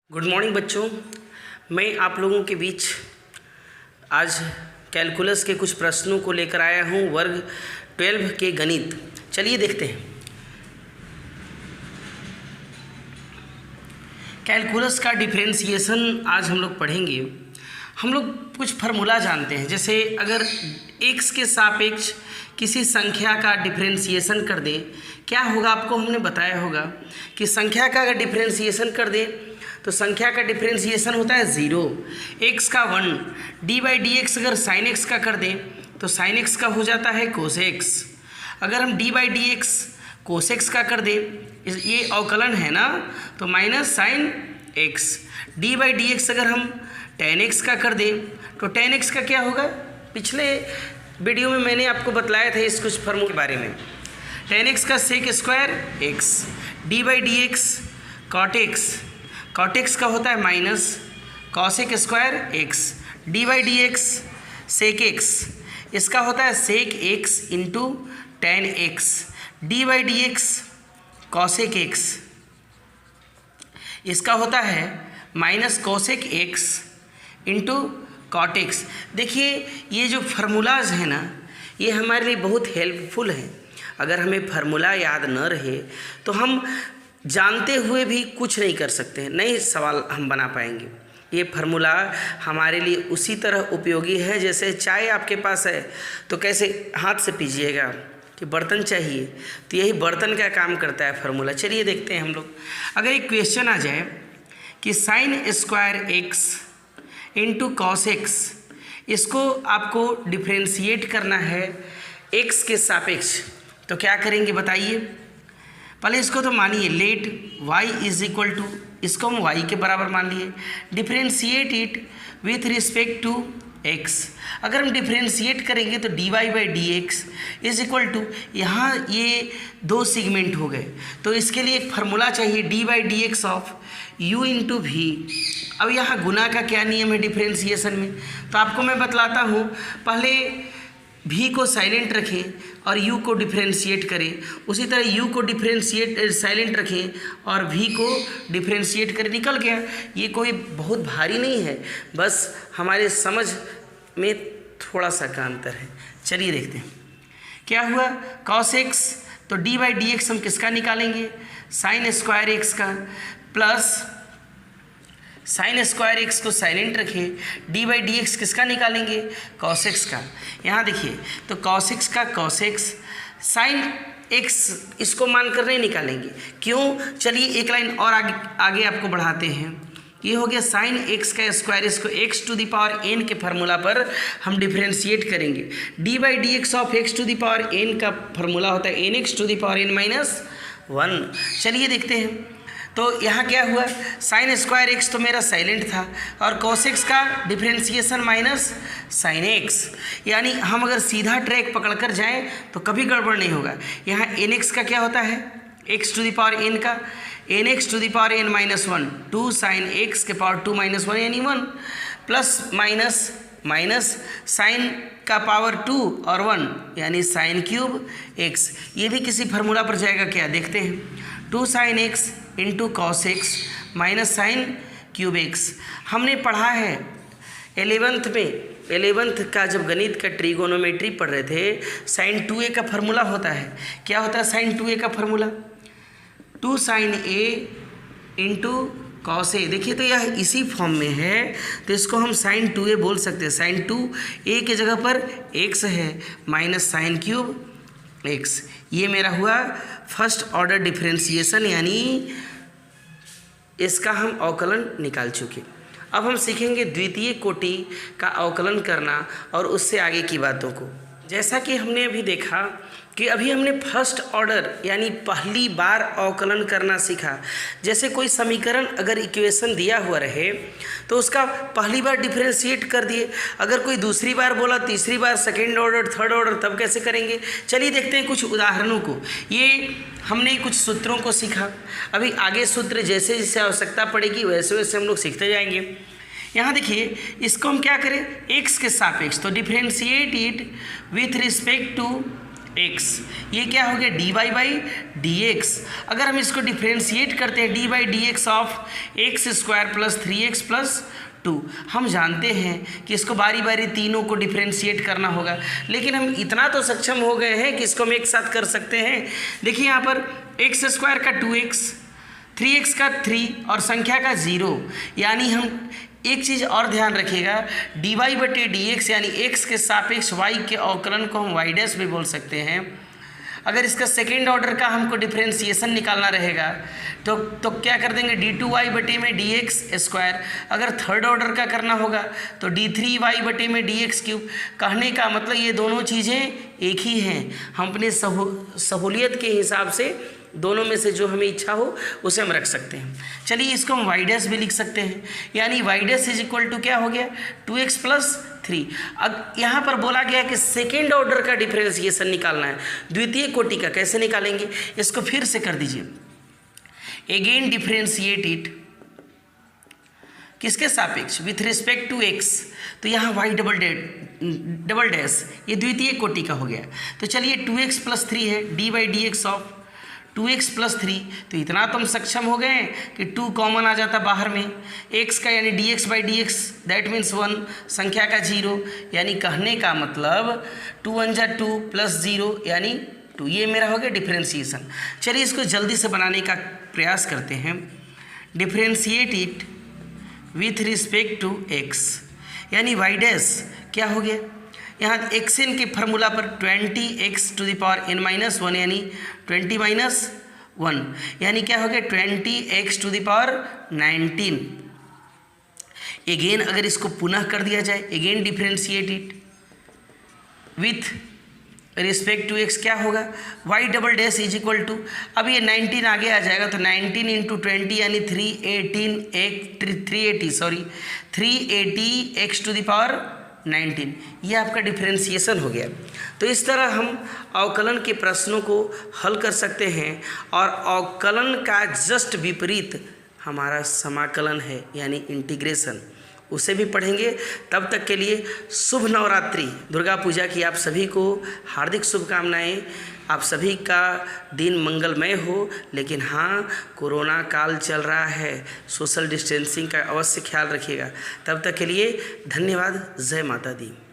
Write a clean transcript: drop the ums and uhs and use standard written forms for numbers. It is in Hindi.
गुड मॉर्निंग बच्चों, मैं आप लोगों के बीच आज कैलकुलस के कुछ प्रश्नों को लेकर आया हूं, वर्ग 12 के गणित। चलिए देखते हैं। कैलकुलस का डिफरेंशिएशन आज हम लोग पढ़ेंगे। हम लोग कुछ फार्मूला जानते हैं, जैसे अगर x के सापेक्ष किसी संख्या का डिफरेंशिएशन कर दें, क्या होगा आपको हमने बताया होगा कि संख्या का अगर डिफरेंशिएशन कर दें तो संख्या का डिफरेंशिएशन होता है 0, x का 1, डी बाई डी एक्स अगर साइन एक्स का कर दें तो साइन एक्स का हो जाता है कोस एक्स। अगर हम D by D x cos x का कर दें, ये अवकलन है ना, तो minus sine x. D by D x अगर हम टेन एक्स का कर दें तो टेन एक्स का क्या होगा, पिछले वीडियो में मैंने आपको बतलाया था इस कुछ फॉर्मूले के बारे में। टेन एक्स का sec square X, D by D X cot X, cot X का होता है minus cosec square X, D by D X sec X, इसका होता है sec X into tan X, D by D X cosec X, इसका होता है minus cosec X into cot X. देखिए ये जो फार्मूलाज है ना, ये हमारे लिए बहुत हेल्पफुल है। अगर हमें फार्मूला याद न रहे तो हम जानते हुए भी कुछ नहीं कर सकते हैं, नहीं सवाल हम बना पाएंगे। ये फार्मूला हमारे लिए उसी तरह उपयोगी है जैसे चाय आपके पास है तो कैसे हाथ से पीजिएगा, कि बर्तन चाहिए तो यही बर्तन का काम करता है फार्मूला। चलिए देखते हैं हम लोग। अगर एक क्वेश्चन आ जाए कि sine square x into cos x, इसको आपको डिफ्रेंशिएट करना है एक्स के सापेक्ष, तो क्या करेंगे बताइए। पहले इसको तो मानिए let y is equal to, इसको हम y के बराबर मान लिए, differentiate it with respect to x। अगर हम डिफ्रेंशिएट करेंगे तो dy by D X is equal to, यहाँ ये दो सेगमेंट हो गए तो इसके लिए एक फार्मूला चाहिए, D by D X of u into V. अब यहाँ गुना का क्या नियम है डिफ्रेंशिएशन में, तो आपको मैं बतलाता हूँ। पहले v को साइलेंट रखें और u को डिफ्रेंशिएट करें, उसी तरह u को डिफ्रेंशिएट साइलेंट रखें और v को डिफ्रेंशिएट करें। निकल गया। ये कोई बहुत भारी नहीं है, बस हमारे समझ में थोड़ा सा का अंतर है। चलिए देखते हैं क्या हुआ। cos x तो d बाई डी एक्स हम किसका निकालेंगे, साइन स्क्वायर एक्स का, प्लस साइन स्क्वायर एक्स को साइलेंट रखें, डी बाई डी एक्स किसका निकालेंगे, कॉस एक्स का। यहाँ देखिए तो कॉस एक्स का कॉस एक्स, साइन एक्स इसको मानकर नहीं निकालेंगे, क्यों। चलिए एक लाइन और आगे आपको बढ़ाते हैं। ये हो गया साइन एक्स का स्क्वायर, इसको X to the power N के फार्मूला पर हम डिफ्रेंशिएट करेंगे। D by D X of X to the power N का फार्मूला होता है N X to the power N minus 1। चलिए देखते हैं। तो यहाँ क्या हुआ, साइन स्क्वायर एक्स तो मेरा साइलेंट था और कॉस एक्स का डिफ्रेंशिएशन माइनस साइन एक्स, यानी हम अगर सीधा ट्रैक पकड़कर जाएं तो कभी गड़बड़ नहीं होगा। यहाँ एन एक्स का क्या होता है, X to the power N का N X to the power N minus 1, 2 sine X के पावर 2 माइनस 1 यानी 1, प्लस माइनस माइनस साइन का पावर 2 और 1 यानी साइन क्यूब एक्स। ये भी किसी फार्मूला पर जाएगा क्या, देखते हैं। 2 sine x into cos x minus sine cube x. हमने पढ़ा है 11th में, 11th का जब गणित का ट्रिगोनोमेट्री पढ़ रहे थे, साइन 2a का फार्मूला होता है। क्या होता है साइन 2a का formula, 2 sine a into cos A. देखिए तो यह इसी फॉर्म में है तो इसको हम साइन 2a बोल सकते हैं। साइन 2a के जगह पर x है माइनस साइन क्यूब एक्स। ये मेरा हुआ फर्स्ट ऑर्डर डिफरेंशिएशन, यानी इसका हम अवकलन निकाल चुके। अब हम सीखेंगे द्वितीय कोटि का अवकलन करना और उससे आगे की बातों को। जैसा कि हमने अभी देखा कि अभी हमने फर्स्ट ऑर्डर यानी पहली बार अवकलन करना सीखा। जैसे कोई समीकरण अगर इक्वेशन दिया हुआ रहे तो उसका पहली बार डिफरेंशिएट कर दिए, अगर कोई दूसरी बार बोला, तीसरी बार, सेकेंड ऑर्डर, थर्ड ऑर्डर, तब कैसे करेंगे। चलिए देखते हैं कुछ उदाहरणों को। ये हमने कुछ सूत्रों को सीखा, अभी आगे सूत्र जैसे जैसे आवश्यकता पड़ेगी वैसे वैसे हम लोग सीखते जाएंगे। यहाँ देखिए इसको हम क्या करें, एक्स के सापेक्ष, तो differentiate it with respect to x, ये क्या हो गया dy बाई डी एक्स। अगर हम इसको डिफ्रेंशिएट करते हैं D by D X of x square plus 3x plus 2, हम जानते हैं कि इसको बारी बारी तीनों को डिफ्रेंशिएट करना होगा, लेकिन हम इतना तो सक्षम हो गए हैं कि इसको हम एक साथ कर सकते हैं। देखिए यहाँ पर एक्स स्क्वायर का 2x, 3x का 3 और संख्या का 0, यानी हम एक चीज़ और ध्यान रखिएगा, डी वाई बटे डी एक्स यानी x के सापेक्ष y के अवकलन को हम y डैश भी बोल सकते हैं। अगर इसका सेकेंड ऑर्डर का हमको डिफ्रेंशिएशन निकालना रहेगा तो क्या कर देंगे d2y बटे में डी एक्स स्क्वायर। अगर थर्ड ऑर्डर का करना होगा तो d3y बटे में डी एक्स क्यूब। कहने का मतलब ये दोनों चीज़ें एक ही हैं, हम अपने सहूलियत के हिसाब से दोनों में से जो हमें इच्छा हो उसे हम रख सकते हैं। चलिए इसको हम y डैश भी लिख सकते हैं, यानी y dash is equal to क्या हो गया 2x प्लस 3। अब यहाँ पर बोला गया कि सेकेंड ऑर्डर का डिफरेंशिएशन निकालना है, द्वितीय कोटि का। कैसे निकालेंगे, इसको फिर से कर दीजिए, अगेन डिफरेंशिएट इट किसके सापेक्ष, विथ रिस्पेक्ट टू x। तो यहाँ y डबल डैश ये द्वितीय कोटि का हो गया। तो चलिए 2x प्लस 3 है, D by D X of 2x plus 3। तो इतना तो हम सक्षम हो गए कि 2 कॉमन आ जाता बाहर में, x का यानी dx by D x that means 1, संख्या का 0, यानी कहने का मतलब 2 1 जा 2 प्लस 0 यानी 2। ये मेरा हो गया डिफ्रेंशिएशन। चलिए इसको जल्दी से बनाने का प्रयास करते हैं। Differentiate it with respect to x, यानी y डैश क्या हो गया, यहाँ xn के फार्मूला पर 20x to the power n minus 1 यानी 20 माइनस 1, यानी क्या हो गया 20x to the power 19। Again अगर इसको पुनः कर दिया जाए, again differentiate it with respect to x, क्या होगा y double dash is equal to, अब ये 19 आगे आ जाएगा तो 19 इंटू 20 यानी 380 x टू द पावर 19। ये आपका डिफरेंशिएशन हो गया। तो इस तरह हम अवकलन के प्रश्नों को हल कर सकते हैं, और अवकलन का जस्ट विपरीत हमारा समाकलन है यानी इंटीग्रेशन, उसे भी पढ़ेंगे। तब तक के लिए शुभ नवरात्रि, दुर्गा पूजा की आप सभी को हार्दिक शुभकामनाएं। आप सभी का दिन मंगलमय हो, लेकिन हाँ कोरोना काल चल रहा है, सोशल डिस्टेंसिंग का अवश्य ख्याल रखिएगा। तब तक के लिए धन्यवाद। जय माता दी।